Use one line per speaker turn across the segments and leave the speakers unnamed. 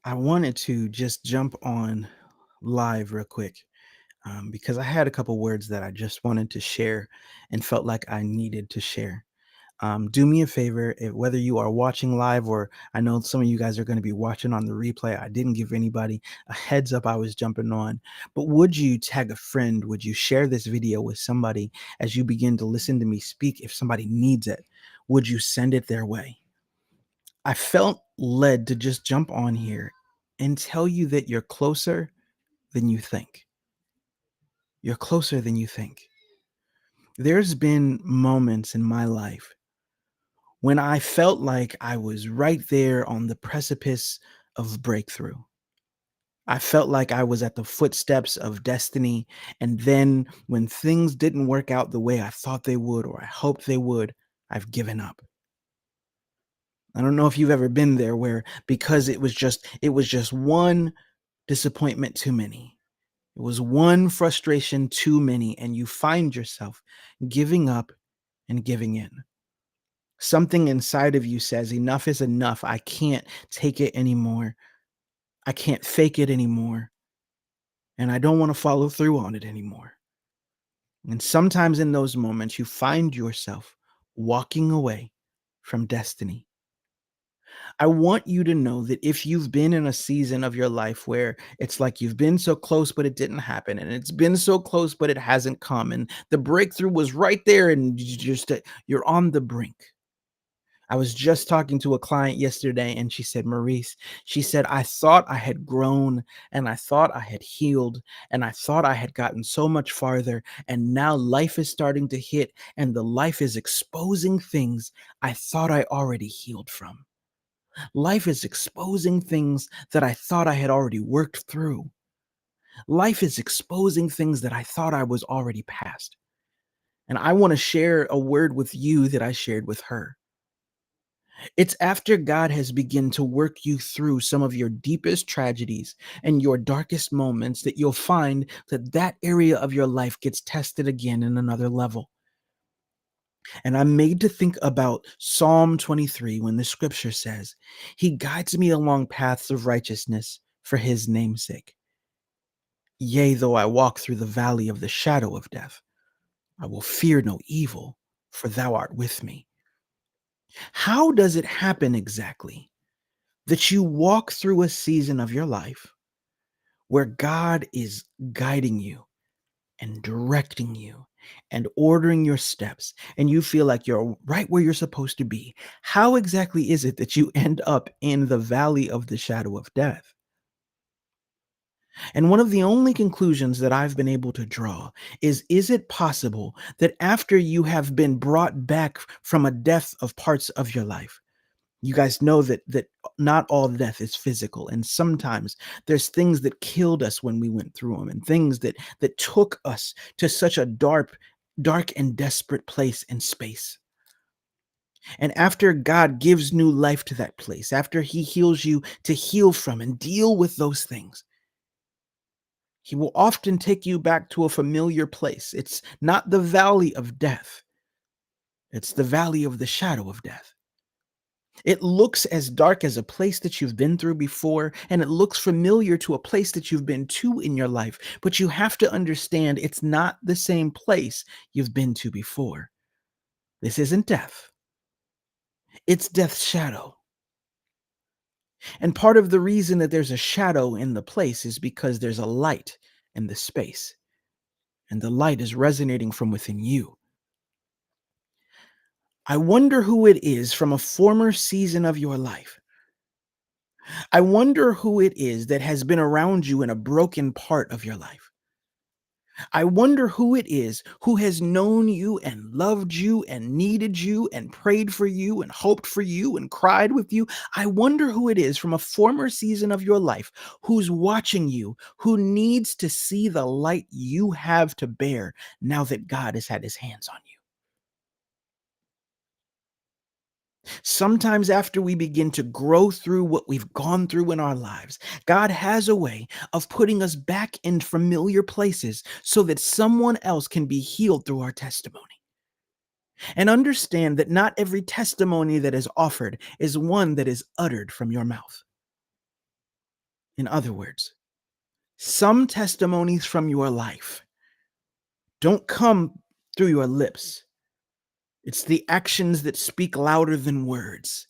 I wanted to just jump on live real quick because I had a couple words that I just wanted to share and felt like I needed to share. Do me a favor, whether you are watching live or I know some of you guys are going to be watching on the replay. I didn't give anybody a heads up I was jumping on, but would you tag a friend? Would you share this video with somebody as you begin to listen to me speak? If somebody needs it, would you send it their way? I felt led to just jump on here and tell you that you're closer than you think. You're closer than you think. There's been moments in my life when I felt like I was right there on the precipice of breakthrough. I felt like I was at the footsteps of destiny. And then when things didn't work out the way I thought they would or I hoped they would, I've given up. I don't know if you've ever been there where because it was just one disappointment too many. It was one frustration too many, and you find yourself giving up and giving in. Something inside of you says, enough is enough. I can't take it anymore. I can't fake it anymore. And I don't want to follow through on it anymore. And sometimes in those moments, you find yourself walking away from destiny. I want you to know that if you've been in a season of your life where it's like you've been so close, but it didn't happen, and it's been so close, but it hasn't come, and the breakthrough was right there, and you're on the brink. I was just talking to a client yesterday, and she said, Maurice, she said, I thought I had grown and I thought I had healed and I thought I had gotten so much farther. And now life is starting to hit, and the life is exposing things I thought I already healed from. Life is exposing things that I thought I had already worked through. Life is exposing things that I thought I was already past. And I want to share a word with you that I shared with her. It's after God has begun to work you through some of your deepest tragedies and your darkest moments that you'll find that that area of your life gets tested again in another level. And I'm made to think about Psalm 23 when the scripture says, He guides me along paths of righteousness for his name's sake. Yea, though I walk through the valley of the shadow of death, I will fear no evil, for thou art with me. How does it happen exactly that you walk through a season of your life where God is guiding you and directing you and ordering your steps, and you feel like you're right where you're supposed to be? How exactly is it that you end up in the valley of the shadow of death? And one of the only conclusions that I've been able to draw is it possible that after you have been brought back from a death of parts of your life, you guys know that not all death is physical, and sometimes there's things that killed us when we went through them, and things that took us to such a dark and desperate place and space. And after God gives new life to that place, after he heals you to heal from and deal with those things, he will often take you back to a familiar place. It's not the valley of death, it's the valley of the shadow of death. It looks as dark as a place that you've been through before, and it looks familiar to a place that you've been to in your life. But you have to understand it's not the same place you've been to before. This isn't death, it's death's shadow. And part of the reason that there's a shadow in the place is because there's a light in the space, and the light is resonating from within you. I wonder who it is from a former season of your life. I wonder who it is that has been around you in a broken part of your life. I wonder who it is who has known you and loved you and needed you and prayed for you and hoped for you and cried with you. I wonder who it is from a former season of your life who's watching you, who needs to see the light you have to bear now that God has had his hands on you. Sometimes, after we begin to grow through what we've gone through in our lives, God has a way of putting us back in familiar places so that someone else can be healed through our testimony. And understand that not every testimony that is offered is one that is uttered from your mouth. In other words, some testimonies from your life don't come through your lips. It's the actions that speak louder than words.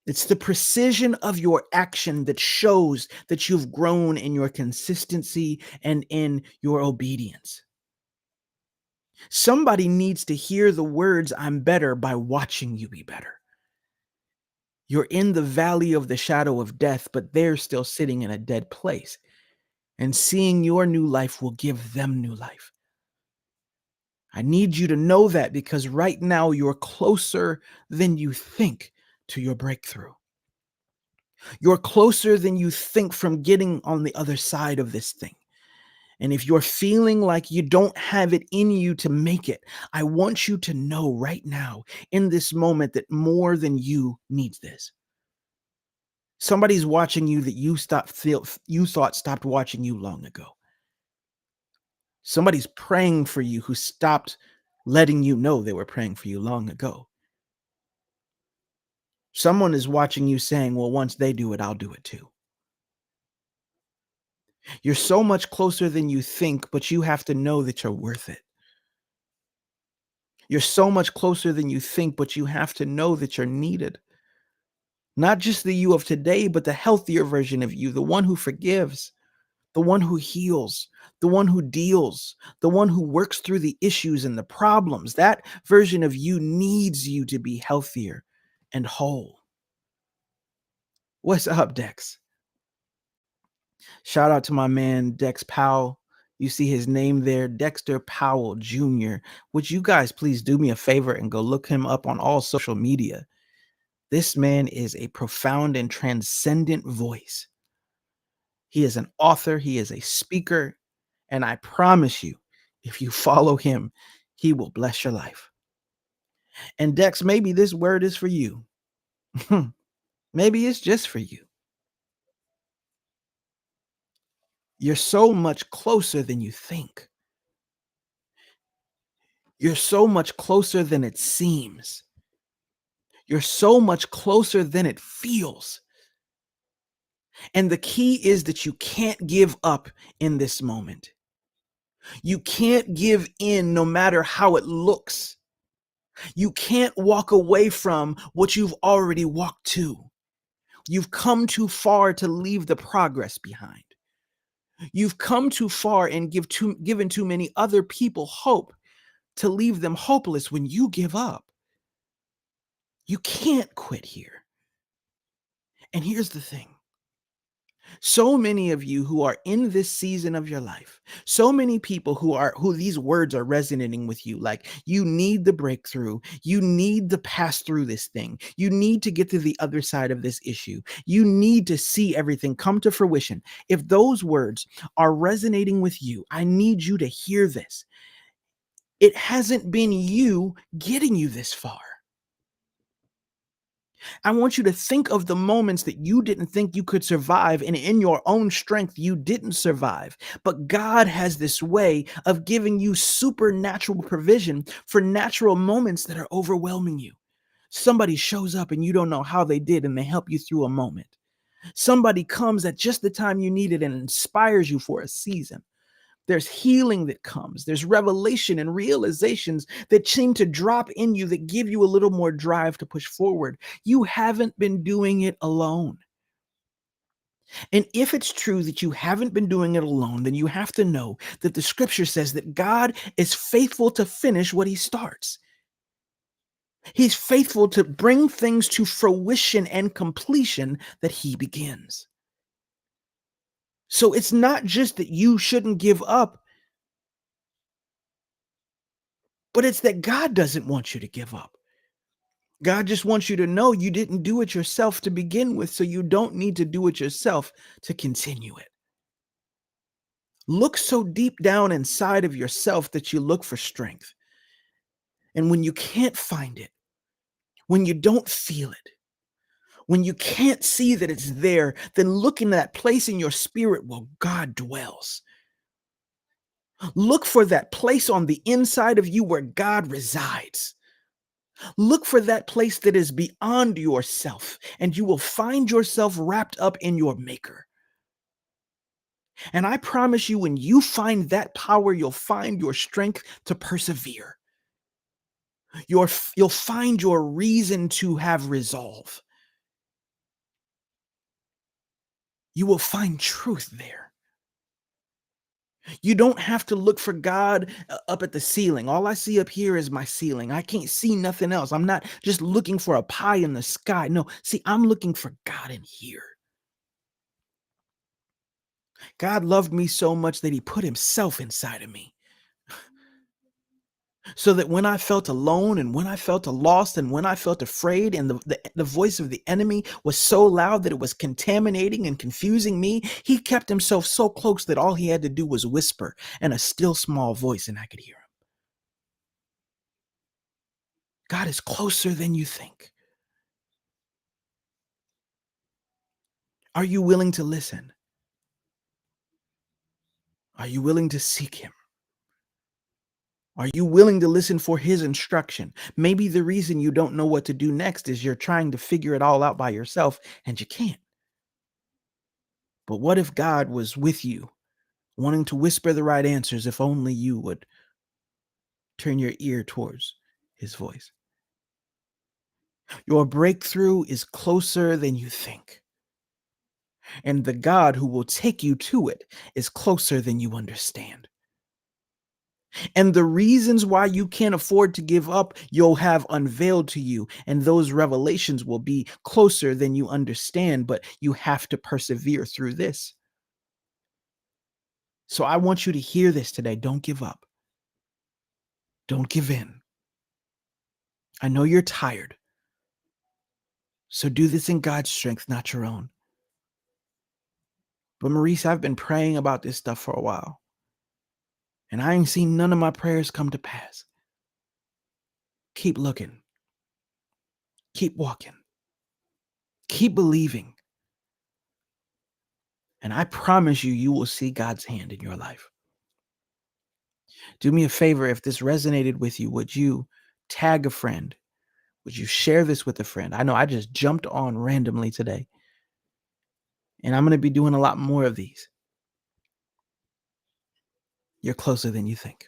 It's the precision of your action that shows that you've grown in your consistency and in your obedience. Somebody needs to hear the words, "I'm better," by watching you be better. You're in the valley of the shadow of death, but they're still sitting in a dead place. And seeing your new life will give them new life. I need you to know that because right now you're closer than you think to your breakthrough. You're closer than you think from getting on the other side of this thing. And if you're feeling like you don't have it in you to make it, I want you to know right now in this moment that more than you needs this. Somebody's watching you that you thought stopped watching you long ago. Somebody's praying for you who stopped letting you know they were praying for you long ago. Someone is watching you saying, "Well, once they do it, I'll do it too." You're so much closer than you think, but you have to know that you're worth it. You're so much closer than you think, but you have to know that you're needed. Not just the you of today, but the healthier version of you, the one who forgives, the one who heals, the one who deals, the one who works through the issues and the problems. That version of you needs you to be healthier and whole. What's up, Dex? Shout out to my man, Dex Powell. You see his name there, Dexter Powell Jr. Would you guys please do me a favor and go look him up on all social media? This man is a profound and transcendent voice. He is an author, he is a speaker, and I promise you, if you follow him, he will bless your life. And Dex, maybe this word is for you. Maybe it's just for you. You're so much closer than you think. You're so much closer than it seems. You're so much closer than it feels. And the key is that you can't give up in this moment. You can't give in no matter how it looks. You can't walk away from what you've already walked to. You've come too far to leave the progress behind. You've come too far and given too many other people hope to leave them hopeless when you give up. You can't quit here. And here's the thing. So many of you who are in this season of your life, so many people who these words are resonating with you, like you need the breakthrough, you need to pass through this thing, you need to get to the other side of this issue, you need to see everything come to fruition. If those words are resonating with you, I need you to hear this. It hasn't been you getting you this far. I want you to think of the moments that you didn't think you could survive, and in your own strength, you didn't survive. But God has this way of giving you supernatural provision for natural moments that are overwhelming you. Somebody shows up and you don't know how they did, and they help you through a moment. Somebody comes at just the time you need it and inspires you for a season. There's healing that comes. There's revelation and realizations that seem to drop in you that give you a little more drive to push forward. You haven't been doing it alone. And if it's true that you haven't been doing it alone, then you have to know that the scripture says that God is faithful to finish what he starts. He's faithful to bring things to fruition and completion that he begins. So it's not just that you shouldn't give up, but it's that God doesn't want you to give up. God just wants you to know you didn't do it yourself to begin with, so you don't need to do it yourself to continue it. Look so deep down inside of yourself that you look for strength. And when you can't find it, when you don't feel it, when you can't see that it's there, then look in that place in your spirit where God dwells. Look for that place on the inside of you where God resides. Look for that place that is beyond yourself, and you will find yourself wrapped up in your maker. And I promise you, when you find that power, you'll find your strength to persevere. You'll find your reason to have resolve. You will find truth there. You don't have to look for God up at the ceiling. All I see up here is my ceiling. I can't see nothing else. I'm not just looking for a pie in the sky. No, see, I'm looking for God in here. God loved me so much that he put himself inside of me. So that when I felt alone and when I felt lost and when I felt afraid and the voice of the enemy was so loud that it was contaminating and confusing me, he kept himself so close that all he had to do was whisper and a still small voice and I could hear him. God is closer than you think. Are you willing to listen? Are you willing to seek him? Are you willing to listen for his instruction? Maybe the reason you don't know what to do next is you're trying to figure it all out by yourself and you can't. But what if God was with you, wanting to whisper the right answers if only you would turn your ear towards his voice? Your breakthrough is closer than you think. And the God who will take you to it is closer than you understand. And the reasons why you can't afford to give up, you'll have unveiled to you. And those revelations will be closer than you understand, but you have to persevere through this. So I want you to hear this today. Don't give up. Don't give in. I know you're tired. So do this in God's strength, not your own. But Maurice, I've been praying about this stuff for a while. And I ain't seen none of my prayers come to pass. Keep looking. Keep walking. Keep believing. And I promise you, you will see God's hand in your life. Do me a favor, if this resonated with you, would you tag a friend? Would you share this with a friend? I know I just jumped on randomly today, and I'm going to be doing a lot more of these. You're closer than you think.